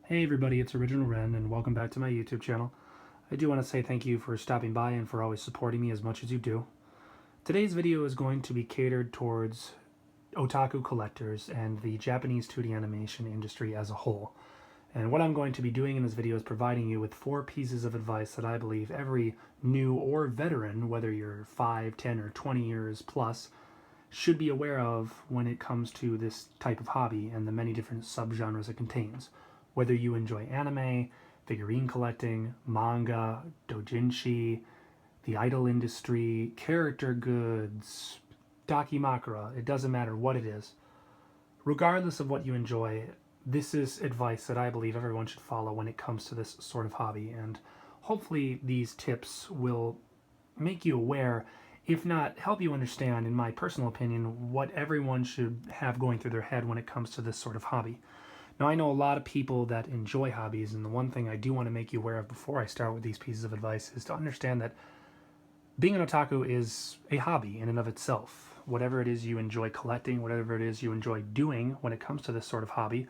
Hey everybody, it's Original Ren, and welcome back to my YouTube channel. I do want to say thank you for stopping by and for always supporting me as much as you do. Today's video is going to be catered towards otaku collectors and the Japanese 2D animation industry as a whole. And what I'm going to be doing in this video is providing you with 4 pieces of advice that I believe every new or veteran, whether you're 5, 10, or 20 years plus, should be aware of when it comes to this type of hobby and the many different subgenres it contains. Whether you enjoy anime, figurine collecting, manga, doujinshi, the idol industry, character goods, dakimakura, it doesn't matter what it is. Regardless of what you enjoy, this is advice that I believe everyone should follow when it comes to this sort of hobby, and hopefully these tips will make you aware, if not help you understand, in my personal opinion, what everyone should have going through their head when it comes to this sort of hobby. Now, I know a lot of people that enjoy hobbies, and the one thing I do want to make you aware of before I start with these pieces of advice is to understand that being an otaku is a hobby in and of itself. Whatever it is you enjoy collecting, whatever it is you enjoy doing when it comes to this sort of hobby,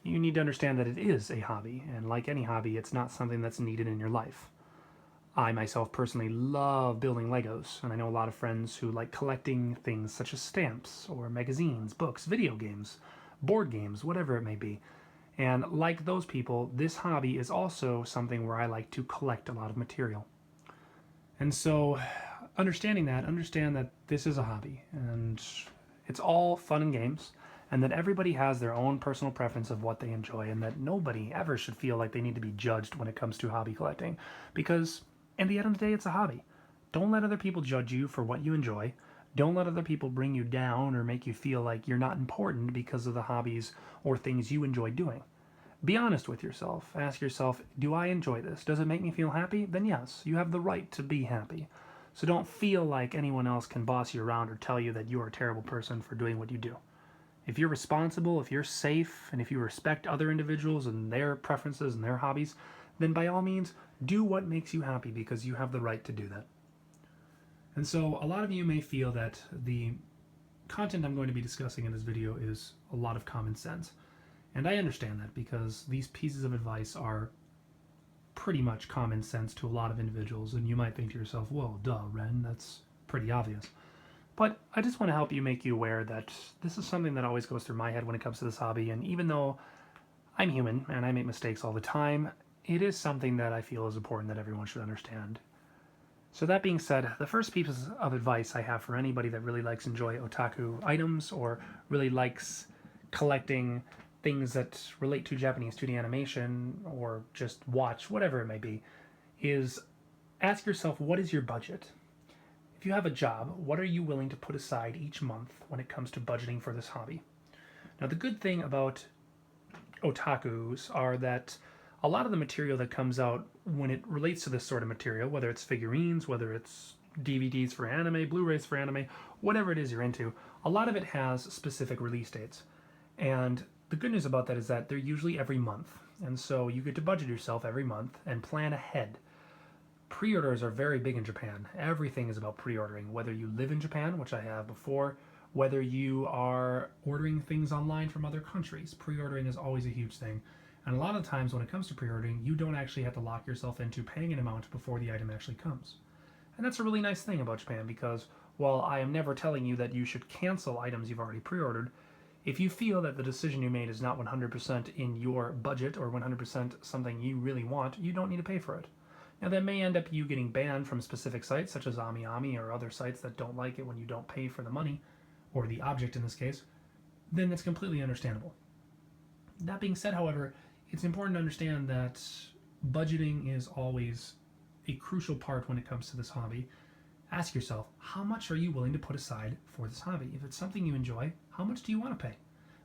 you need to understand that it is a hobby, and like any hobby, it's not something that's needed in your life. I myself personally love building Legos, and I know a lot of friends who like collecting things such as stamps, or magazines, books, video games, board games, whatever it may be. And like those people, this hobby is also something where I like to collect a lot of material. And so, understand that this is a hobby, and it's all fun and games, and that everybody has their own personal preference of what they enjoy, and that nobody ever should feel like they need to be judged when it comes to hobby collecting, because in the end of the day, it's a hobby. Don't let other people judge you for what you enjoy. Don't let other people bring you down or make you feel like you're not important because of the hobbies or things you enjoy doing. Be honest with yourself. Ask yourself, do I enjoy this? Does it make me feel happy? Then yes, you have the right to be happy. So don't feel like anyone else can boss you around or tell you that you are a terrible person for doing what you do. If you're responsible, if you're safe, and if you respect other individuals and their preferences and their hobbies, then by all means, do what makes you happy because you have the right to do that. And so a lot of you may feel that the content I'm going to be discussing in this video is a lot of common sense. And I understand that because these pieces of advice are pretty much common sense to a lot of individuals, and you might think to yourself, well, duh, Ren, that's pretty obvious. But I just want to help you, make you aware that this is something that always goes through my head when it comes to this hobby, and even though I'm human and I make mistakes all the time, it is something that I feel is important that everyone should understand. So that being said, the first piece of advice I have for anybody that really likes enjoy otaku items or really likes collecting things that relate to Japanese 2D animation or just watch, whatever it may be, is ask yourself, what is your budget? If you have a job, what are you willing to put aside each month when it comes to budgeting for this hobby? Now, the good thing about otakus are that a lot of the material that comes out when it relates to this sort of material, whether it's figurines, whether it's DVDs for anime, Blu-rays for anime, whatever it is you're into, a lot of it has specific release dates. And the good news about that is that they're usually every month. And so you get to budget yourself every month and plan ahead. Pre-orders are very big in Japan. Everything is about pre-ordering, whether you live in Japan, which I have before, whether you are ordering things online from other countries. Pre-ordering is always a huge thing. And a lot of times when it comes to pre-ordering, you don't actually have to lock yourself into paying an amount before the item actually comes. And that's a really nice thing about Japan because while I am never telling you that you should cancel items you've already pre-ordered, if you feel that the decision you made is not 100% in your budget or 100% something you really want, you don't need to pay for it. Now that may end up you getting banned from specific sites such as AmiAmi or other sites that don't like it when you don't pay for the money, or the object in this case, then that's completely understandable. That being said, however, it's important to understand that budgeting is always a crucial part when it comes to this hobby. Ask yourself, how much are you willing to put aside for this hobby? If it's something you enjoy, how much do you want to pay?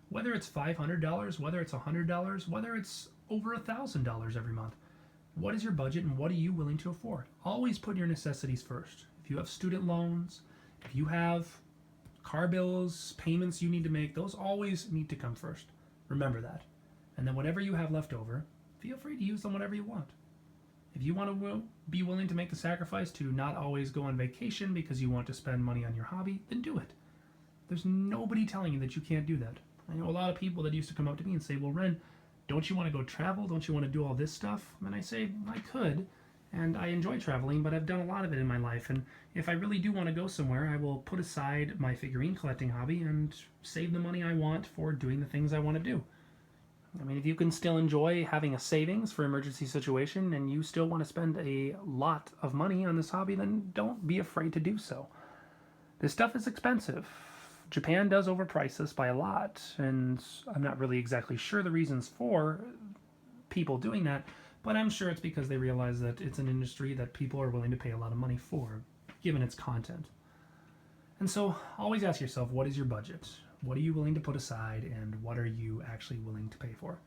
Whether it's $500, whether it's $100, whether it's over $1,000 every month, what is your budget and what are you willing to afford? Always put your necessities first. If you have student loans, if you have car bills, payments you need to make, those always need to come first. Remember that. And then whatever you have left over, feel free to use them whenever you want. If you want to be willing to make the sacrifice to not always go on vacation because you want to spend money on your hobby, then do it. There's nobody telling you that you can't do that. I know a lot of people that used to come up to me and say, well, Ren, don't you want to go travel? Don't you want to do all this stuff? And I say, I could, and I enjoy traveling, but I've done a lot of it in my life, and if I really do want to go somewhere, I will put aside my figurine collecting hobby and save the money I want for doing the things I want to do. I mean, if you can still enjoy having a savings for emergency situation and you still want to spend a lot of money on this hobby, then don't be afraid to do so. This stuff is expensive. Japan does overprice this by a lot, and I'm not really exactly sure the reasons for people doing that, but I'm sure it's because they realize that it's an industry that people are willing to pay a lot of money for, given its content. And so always ask yourself, what is your budget? What are you willing to put aside, and what are you actually willing to pay for?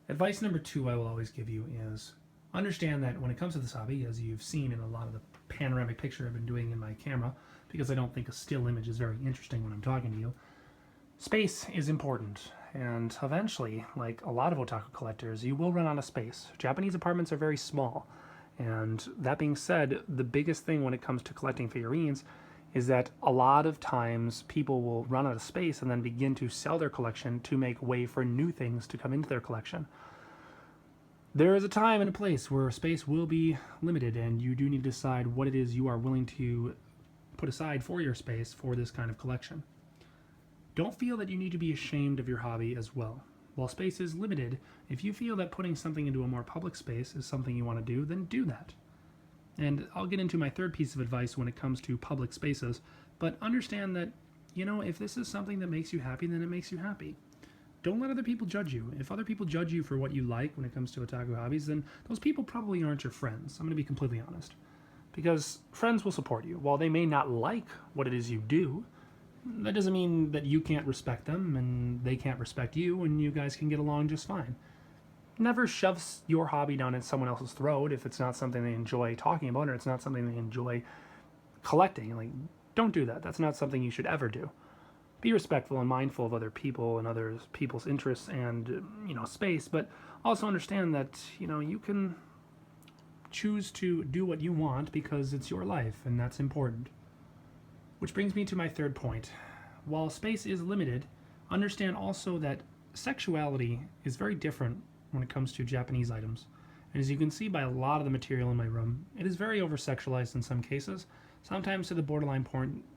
Advice number 2 I will always give you is understand that when it comes to this hobby, as you've seen in a lot of the panoramic picture I've been doing in my camera, because I don't think a still image is very interesting when I'm talking to you, space is important. And eventually, like a lot of otaku collectors, you will run out of space. Japanese apartments are very small. And that being said, the biggest thing when it comes to collecting figurines is that a lot of times people will run out of space and then begin to sell their collection to make way for new things to come into their collection. There is a time and a place where space will be limited, and you do need to decide what it is you are willing to put aside for your space for this kind of collection. Don't feel that you need to be ashamed of your hobby as well. While space is limited, if you feel that putting something into a more public space is something you want to do, then do that. And I'll get into my third piece of advice when it comes to public spaces, but understand that, if this is something that makes you happy, then it makes you happy. Don't let other people judge you. If other people judge you for what you like when it comes to otaku hobbies, then those people probably aren't your friends. I'm going to be completely honest. Because friends will support you. While they may not like what it is you do, that doesn't mean that you can't respect them and they can't respect you, and you guys can get along just fine. Never shove your hobby down in someone else's throat if it's not something they enjoy talking about or it's not something they enjoy collecting. Like, don't do that. That's not something you should ever do. Be respectful and mindful of other people and other people's interests and, space, but also understand that, you can choose to do what you want because it's your life, and that's important. Which brings me to my third point. While space is limited, understand also that sexuality is very different when it comes to Japanese items. And as you can see by a lot of the material in my room, it is very over-sexualized in some cases, sometimes to the borderline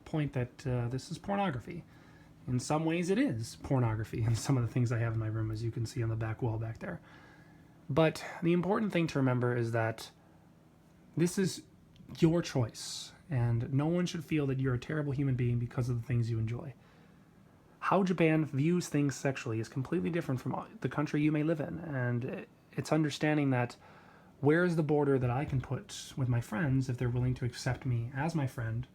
point that this is pornography. In some ways it is pornography in some of the things I have in my room, as you can see on the back wall back there. But the important thing to remember is that this is your choice, and no one should feel that you're a terrible human being because of the things you enjoy. How Japan views things sexually is completely different from the country you may live in, and it's understanding that where is the border that I can put with my friends if they're willing to accept me as my friend,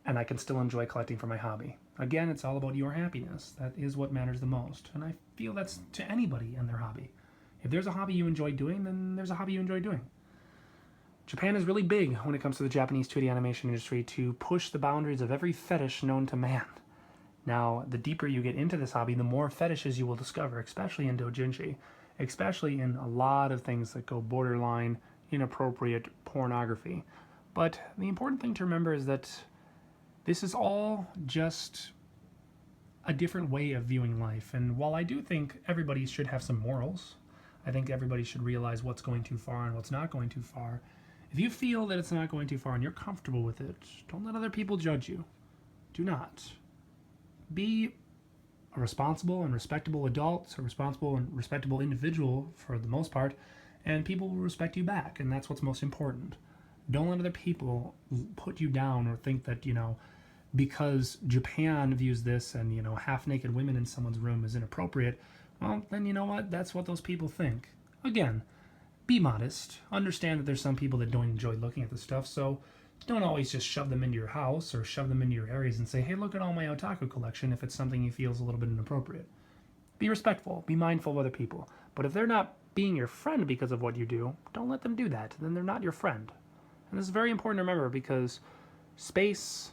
and I can still enjoy collecting for my hobby. Again, it's all about your happiness. That is what matters the most, and I feel that's to anybody and their hobby. If there's a hobby you enjoy doing, then there's a hobby you enjoy doing. Japan is really big when it comes to the Japanese 2D animation industry to push the boundaries of every fetish known to man. Now, the deeper you get into this hobby, the more fetishes you will discover, especially in doujinshi, especially in a lot of things that go borderline inappropriate pornography. But the important thing to remember is that this is all just a different way of viewing life. And while I do think everybody should have some morals, I think everybody should realize what's going too far and what's not going too far. If you feel that it's not going too far and you're comfortable with it, don't let other people judge you. Do not. Be a responsible and respectable adult, a responsible and respectable individual for the most part, and people will respect you back, and that's what's most important. Don't let other people put you down or think that, because Japan views this and, half-naked women in someone's room is inappropriate, well, then you know what? That's what those people think. Again, be modest. Understand that there's some people that don't enjoy looking at this stuff, so don't always just shove them into your house or shove them into your areas and say, hey, look at all my otaku collection if it's something you feel is a little bit inappropriate. Be respectful. Be mindful of other people. But if they're not being your friend because of what you do, don't let them do that. Then they're not your friend. And this is very important to remember because space,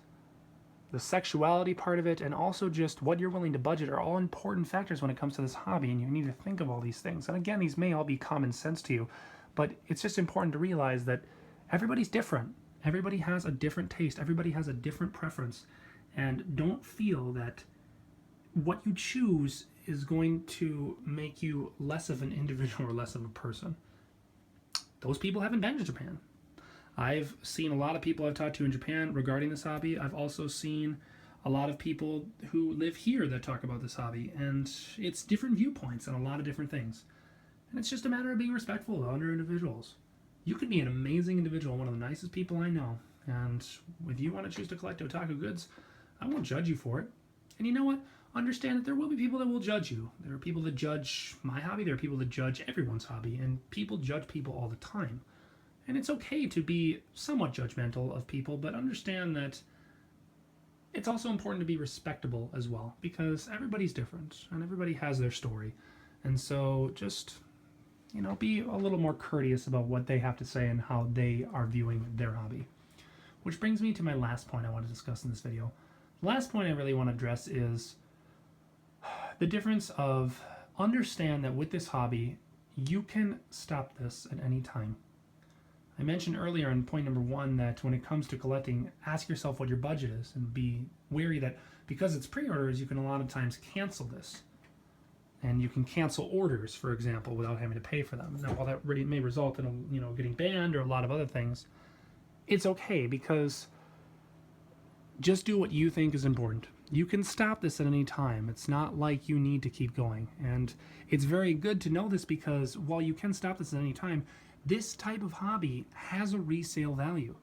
the sexuality part of it, and also just what you're willing to budget are all important factors when it comes to this hobby, and you need to think of all these things. And again, these may all be common sense to you, but it's just important to realize that everybody's different. Everybody has a different taste. Everybody has a different preference. And don't feel that what you choose is going to make you less of an individual or less of a person. Those people haven't been to Japan. I've seen a lot of people I've talked to in Japan regarding this hobby. I've also seen a lot of people who live here that talk about this hobby, and it's different viewpoints on a lot of different things. And it's just a matter of being respectful of other individuals. You could be an amazing individual, one of the nicest people I know, and if you want to choose to collect otaku goods, I won't judge you for it. And you know what? Understand that there will be people that will judge you. There are people that judge my hobby, there are people that judge everyone's hobby, and people judge people all the time. And it's okay to be somewhat judgmental of people, but understand that it's also important to be respectable as well, because everybody's different and everybody has their story. And so just, be a little more courteous about what they have to say and how they are viewing their hobby. Which brings me to my last point I want to discuss in this video. The last point I really want to address is the difference of understand that with this hobby, you can stop this at any time. I mentioned earlier in point number 1 that when it comes to collecting, ask yourself what your budget is and be wary that because it's pre-orders, you can a lot of times cancel this. And you can cancel orders, for example, without having to pay for them. Now, while that really may result in getting banned or a lot of other things, it's okay because just do what you think is important. You can stop this at any time. It's not like you need to keep going. And it's very good to know this because while you can stop this at any time, this type of hobby has a resale value.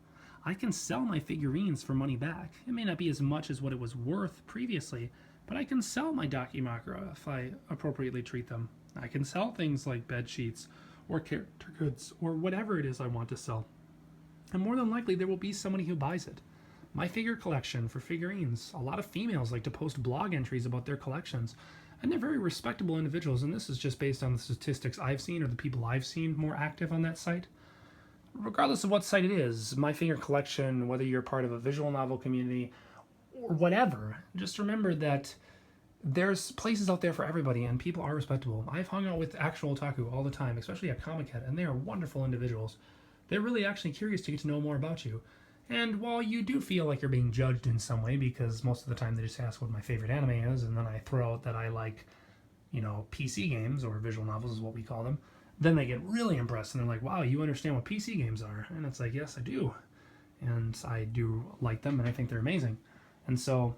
I can sell my figurines for money back. It may not be as much as what it was worth previously, but I can sell my Dakimakura if I appropriately treat them. I can sell things like bed sheets or character goods or whatever it is I want to sell. And more than likely there will be somebody who buys it. My figure collection for figurines, a lot of females like to post blog entries about their collections, and they're very respectable individuals, and this is just based on the statistics I've seen or the people I've seen more active on that site. Regardless of what site it is, my figure collection, whether you're part of a visual novel community or whatever, just remember that there's places out there for everybody and people are respectable. I've hung out with actual otaku all the time, especially at Comic-Con, and they are wonderful individuals. They're really actually curious to get to know more about you. And while you do feel like you're being judged in some way, because most of the time they just ask what my favorite anime is, and then I throw out that I like, PC games, or visual novels is what we call them, then they get really impressed, and they're like, wow, you understand what PC games are. And it's like, yes, I do. And I do like them, and I think they're amazing. And so,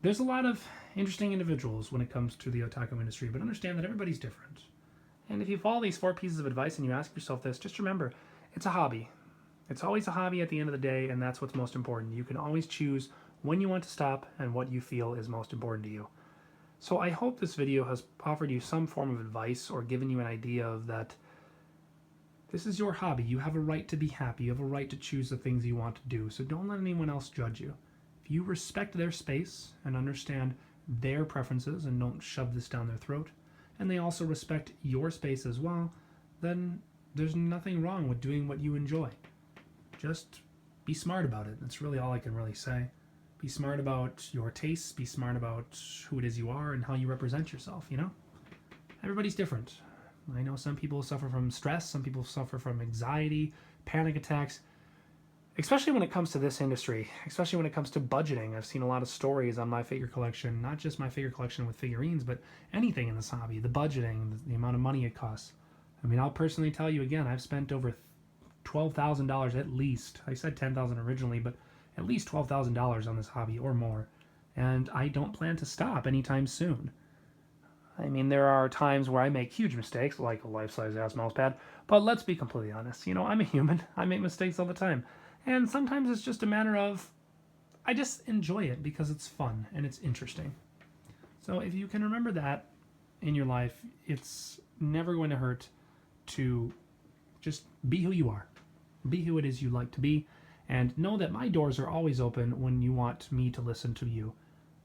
there's a lot of interesting individuals when it comes to the otaku industry, but understand that everybody's different. And if you follow these 4 pieces of advice and you ask yourself this, just remember, it's a hobby. It's always a hobby at the end of the day, and that's what's most important. You can always choose when you want to stop and what you feel is most important to you. So I hope this video has offered you some form of advice or given you an idea of that this is your hobby. You have a right to be happy. You have a right to choose the things you want to do. So don't let anyone else judge you. If you respect their space and understand their preferences and don't shove this down their throat, and they also respect your space as well, then there's nothing wrong with doing what you enjoy. Just be smart about it. That's really all I can really say. Be smart about your tastes. Be smart about who it is you are and how you represent yourself, Everybody's different. I know some people suffer from stress. Some people suffer from anxiety, panic attacks, especially when it comes to this industry, especially when it comes to budgeting. I've seen a lot of stories on my figure collection, not just my figure collection with figurines, but anything in this hobby, the budgeting, the amount of money it costs. I mean, I'll personally tell you again, I've spent over $12,000 at least. I said $10,000 originally, but at least $12,000 on this hobby or more. And I don't plan to stop anytime soon. I mean, there are times where I make huge mistakes, like a life-size ass mouse pad, but let's be completely honest. I'm a human. I make mistakes all the time. And sometimes it's just a matter of, I just enjoy it because it's fun and it's interesting. So if you can remember that in your life, it's never going to hurt to just be who you are. Be who it is you like to be, and know that my doors are always open when you want me to listen to you.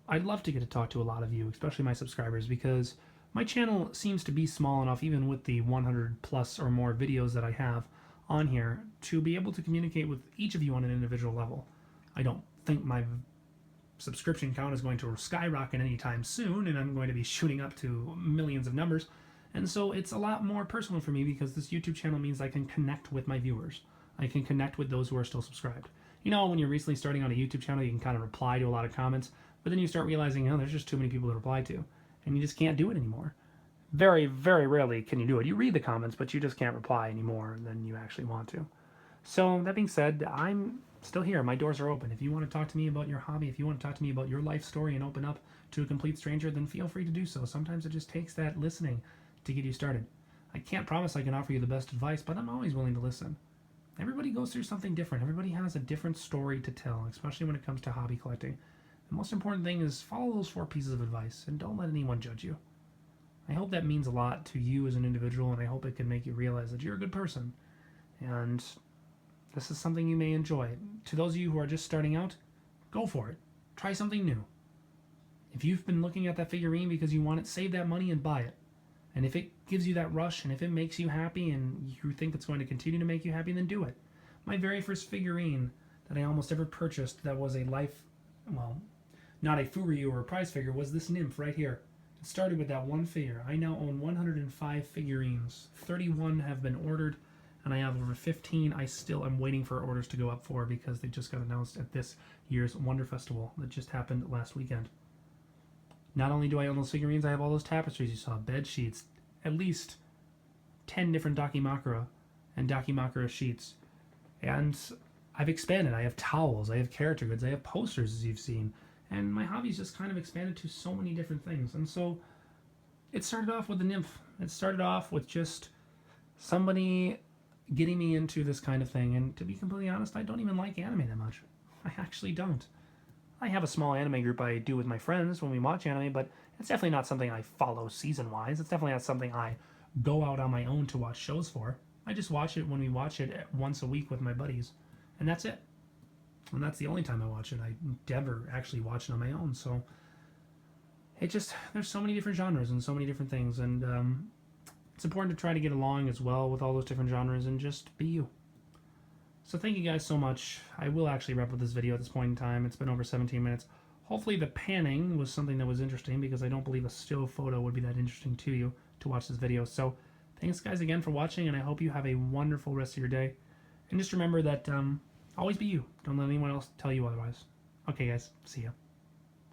I'd love to get to talk to a lot of you, especially my subscribers, because my channel seems to be small enough, even with the 100 plus or more videos that I have on here, to be able to communicate with each of you on an individual level. I don't think my subscription count is going to skyrocket anytime soon, and I'm going to be shooting up to millions of numbers. And so it's a lot more personal for me because this YouTube channel means I can connect with my viewers. I can connect with those who are still subscribed. When you're recently starting on a YouTube channel, you can kind of reply to a lot of comments, but then you start realizing, there's just too many people to reply to. and you just can't do it anymore. Very, very rarely can you do it. You read the comments, but you just can't reply any more than you actually want to. So that being said, I'm still here. My doors are open. If you want to talk to me about your hobby, if you want to talk to me about your life story and open up to a complete stranger, then feel free to do so. Sometimes it just takes that listening to get you started. I can't promise I can offer you the best advice, but I'm always willing to listen. Everybody goes through something different. Everybody has a different story to tell, especially when it comes to hobby collecting. The most important thing is follow those 4 pieces of advice and don't let anyone judge you. I hope that means a lot to you as an individual, and I hope it can make you realize that you're a good person. And this is something you may enjoy. To those of you who are just starting out, go for it. Try something new. If you've been looking at that figurine because you want it, save that money and buy it. And if it gives you that rush, and if it makes you happy, and you think it's going to continue to make you happy, then do it. My very first figurine that I almost ever purchased that was a not a Furyu or a prize figure, was this nymph right here. It started with that one figure. I now own 105 figurines. 31 have been ordered, and I have over 15 I still am waiting for orders to go up for because they just got announced at this year's Wonder Festival that just happened last weekend. Not only do I own those figurines, I have all those tapestries you saw, bed sheets, at least 10 different Dakimakura and Dakimakura sheets. And I've expanded. I have towels, I have character goods, I have posters, as you've seen. And my hobby's just kind of expanded to so many different things. And so it started off with the nymph. It started off with just somebody getting me into this kind of thing. And to be completely honest, I don't even like anime that much. I actually don't. I have a small anime group I do with my friends when we watch anime, but it's definitely not something I follow season-wise. It's definitely not something I go out on my own to watch shows for. I just watch it when we watch it once a week with my buddies. And that's it. And that's the only time I watch it. I never actually watch it on my own. So there's so many different genres and so many different things. And it's important to try to get along as well with all those different genres and just be you. So thank you guys so much. I will actually wrap up this video at this point in time. It's been over 17 minutes. Hopefully the panning was something that was interesting, because I don't believe a still photo would be that interesting to you to watch this video. So thanks guys again for watching, and I hope you have a wonderful rest of your day. And just remember that always be you. Don't let anyone else tell you otherwise. Okay guys, see ya.